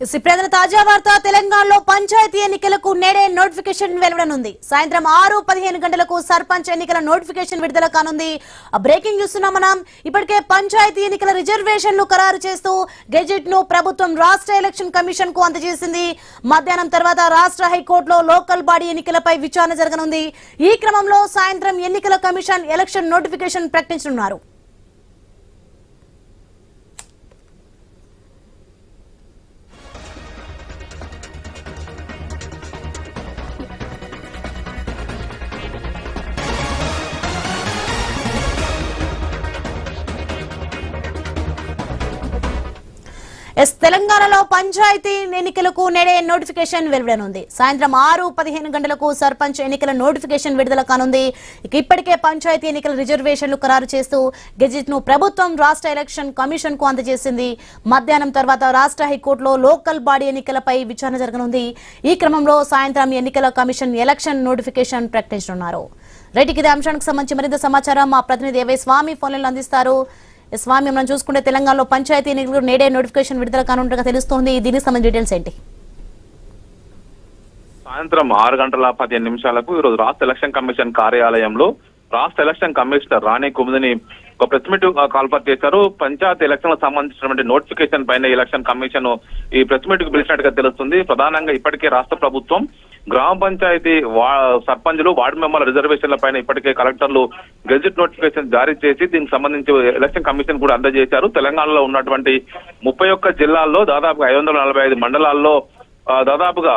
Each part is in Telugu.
ప్రధాన తాజా వార్త తెలంగాణలో పంచాయతీ ఎన్నికలకు నేడే నోటిఫికేషన్ వెలువడనుంది. సాయంత్రం 6:15 గంటలకు సర్పంచ్ ఎన్నికల నోటిఫికేషన్ విడుదల కానుంది. బ్రేకింగ్ చూస్తున్నాం మనం. ఇప్పటికే పంచాయతీ ఎన్నికల రిజర్వేషన్లు ఖరారు చేస్తూ గెజెట్ ను ప్రభుత్వం రాష్ట్ర ఎలక్షన్ కమిషన్ కు అందజేసింది. మధ్యాహ్నం తర్వాత రాష్ట్ర హైకోర్టులో లోకల్ బాడీ ఎన్నికలపై విచారణ జరగనుంది. ఈ క్రమంలో సాయంత్రం ఎన్నికల కమిషన్ ఎలక్షన్ నోటిఫికేషన్ ప్రకటించనున్నారు. తెలంగాణలో పంచాయతీ ఎన్నికలకు నేడే నోటిఫికేషన్ వెలువడనుంది. సాయంత్రం 6:15 గంటలకు సర్పంచ్ ఎన్నికల నోటిఫికేషన్ విడుదల కానుంది. ఇప్పటికే పంచాయతీ ఎన్నికల రిజర్వేషన్లు ఖరారు చేస్తూ గెజెట్ ను ప్రభుత్వం రాష్ట్ర ఎలక్షన్ కమిషన్ కు అందజేసింది. మధ్యాహ్నం తర్వాత రాష్ట్ర హైకోర్టులో లోకల్ బాడీ ఎన్నికలపై విచారణ జరగనుంది. ఈ క్రమంలో సాయంత్రం ఎన్నికల కమిషన్ ఎలక్షన్ నోటిఫికేషన్ ప్రకటించనున్నారు. రైట్, ఇదే అంశానికి సంబంధించి మరింత సమాచారం మా ప్రతినిధి ఏవై స్వామి ఫోన్లలో అందిస్తారు. స్వామి, మనం చూసుకుంటే తెలంగాణలో పంచాయతీ ఎన్నికలు నేడే నోటిఫికేషన్ విడుదల కానున్నట్టుగా తెలుస్తోంది. దీనికి సంబంధించిన డీటెయిల్స్ ఏంటి? సాయంత్రం 6:15 ఈరోజు రాష్ట్ర ఎలక్షన్ కమిషన్ కార్యాలయంలో రాష్ట్ర ఎలక్షన్ కమిషనర్ రాణి కుముదిని ఒక ప్రెస్ మీట్ కాల్ఫర్ చేశారు. పంచాయతీ ఎలక్షన్ సంబంధించినటువంటి నోటిఫికేషన్ పైన ఎలక్షన్ కమిషన్ ఈ ప్రెస్ మీట్ కు పిలిచినట్టుగా తెలుస్తుంది. ప్రధానంగా ఇప్పటికే రాష్ట్ర ప్రభుత్వం గ్రామ పంచాయతీ సర్పంచులు వార్డు మెంబర్ల రిజర్వేషన్ల పైన ఇప్పటికే కలెక్టర్లు గెజెట్ నోటిఫికేషన్ జారీ చేసి దీనికి సంబంధించి ఎలక్షన్ కమిషన్ కూడా అందజేశారు. తెలంగాణలో ఉన్నటువంటి 31 జిల్లాల్లో దాదాపుగా 545 మండలాల్లో దాదాపుగా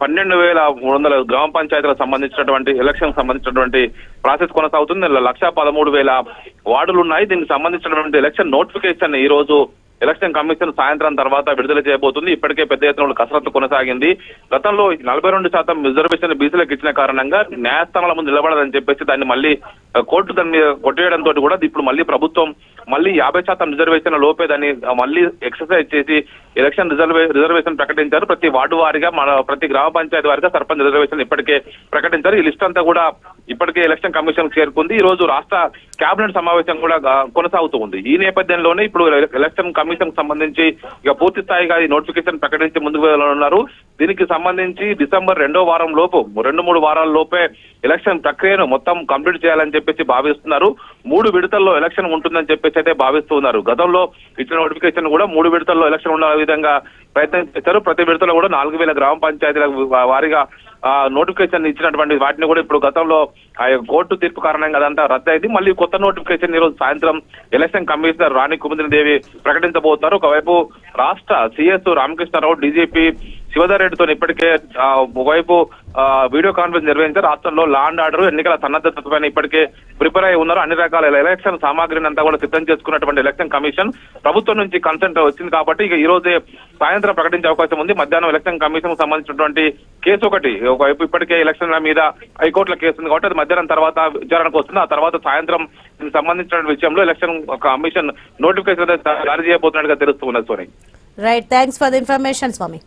12,300 గ్రామ పంచాయతీలకు సంబంధించినటువంటి ఎలక్షన్ సంబంధించినటువంటి ప్రాసెస్ కొనసాగుతుంది. 1,13,000 వార్డులు ఉన్నాయి. దీనికి సంబంధించినటువంటి ఎలక్షన్ నోటిఫికేషన్ ఈ రోజు ఎలక్షన్ కమిషన్ సాయంత్రం తర్వాత విడుదల చేయబోతుంది. ఇప్పటికే పెద్ద ఎత్తున కసరత్తు కొనసాగింది. గతంలో 42% రిజర్వేషన్ బీసీలకు ఇచ్చిన కారణంగా న్యాయస్థానాల ముందు నిలబడదని చెప్పేసి దాన్ని మళ్ళీ కోర్టు దాన్ని మీద కొట్టేయడంతో కూడా ఇప్పుడు మళ్ళీ ప్రభుత్వం మళ్ళీ 50% రిజర్వేషన్ లోపే దాన్ని మళ్ళీ ఎక్సర్సైజ్ చేసి ఎలక్షన్ రిజర్వేషన్ ప్రకటించారు. ప్రతి వార్డు వారిగా ప్రతి గ్రామ పంచాయతీ వారిగా సర్పంచ్ రిజర్వేషన్ ఇప్పటికే ప్రకటించారు. ఈ లిస్ట్ అంతా కూడా ఇప్పటికే ఎలక్షన్ కమిషన్ చేరుకుంది. ఈ రోజు రాష్ట్ర కేబినెట్ సమావేశం కూడా కొనసాగుతూ ఉంది. ఈ నేపథ్యంలోనే ఇప్పుడు ఎలక్షన్ కమిషన్ సంబంధించి ఇక పూర్తి స్థాయిగా ఈ నోటిఫికేషన్ ప్రకటించి ముందుకు వెళ్తున్నారు. దీనికి సంబంధించి డిసెంబర్ 2వ వారం లోపు 2-3 వారాల లోపే ఎలక్షన్ ప్రక్రియను మొత్తం కంప్లీట్ చేయాలని చెప్పేసి భావిస్తున్నారు. 3 విడతల్లో ఎలక్షన్ ఉంటుందని చెప్పేసి అయితే భావిస్తున్నారు. గతంలో ఇచ్చిన నోటిఫికేషన్ కూడా 3 విడతల్లో ఎలక్షన్ ఉండే విధంగా ప్రయత్నం చేశారు. ప్రతి విడతలో కూడా 4,000 గ్రామ పంచాయతీలకు వారిగా నోటిఫికేషన్ ఇచ్చినటువంటి వాటిని కూడా ఇప్పుడు గతంలో కోర్టు తీర్పు కారణంగా అదంతా రద్దయింది. మళ్ళీ కొత్త నోటిఫికేషన్ ఈ రోజు సాయంత్రం ఎలక్షన్ కమిషనర్ రాణి కుముదిని దేవి ప్రకటించబోతున్నారు. ఒకవైపు రాష్ట్ర సిఎస్ రామకృష్ణారావు, డీజీపీ శివధర్ రెడ్డితో ఇప్పటికే ఒకవైపు వీడియో కాన్ఫరెన్స్ నిర్వహించారు. రాష్ట్రంలో లా అండ్ ఆర్డర్ ఎన్నికల సన్నద్ధత పైన ఇప్పటికే ప్రిపేర్ అయి ఉన్నారు. అన్ని రకాల ఎలక్షన్ సామాగ్రిని అంతా కూడా సిద్ధం చేసుకున్నటువంటి ఎలక్షన్ కమిషన్ ప్రభుత్వం నుంచి కన్సెంట్ వచ్చింది కాబట్టి ఇక ఈ రోజే సాయంత్రం ప్రకటించే అవకాశం ఉంది. మధ్యాహ్నం ఎలక్షన్ కమిషన్ సంబంధించినటువంటి కేసు ఒకవైపు ఇప్పటికే ఎలక్షన్ల మీద హైకోర్టుల కేసు ఉంది కాబట్టి అది మధ్యాహ్నం తర్వాత విచారణకు వస్తుంది. ఆ తర్వాత సాయంత్రం దీనికి సంబంధించిన విషయంలో ఎలక్షన్ కమిషన్ నోటిఫికేషన్ జారీ చేయబోతున్నట్టుగా తెలుస్తున్నది. Soni, right, thanks for the information Swamy.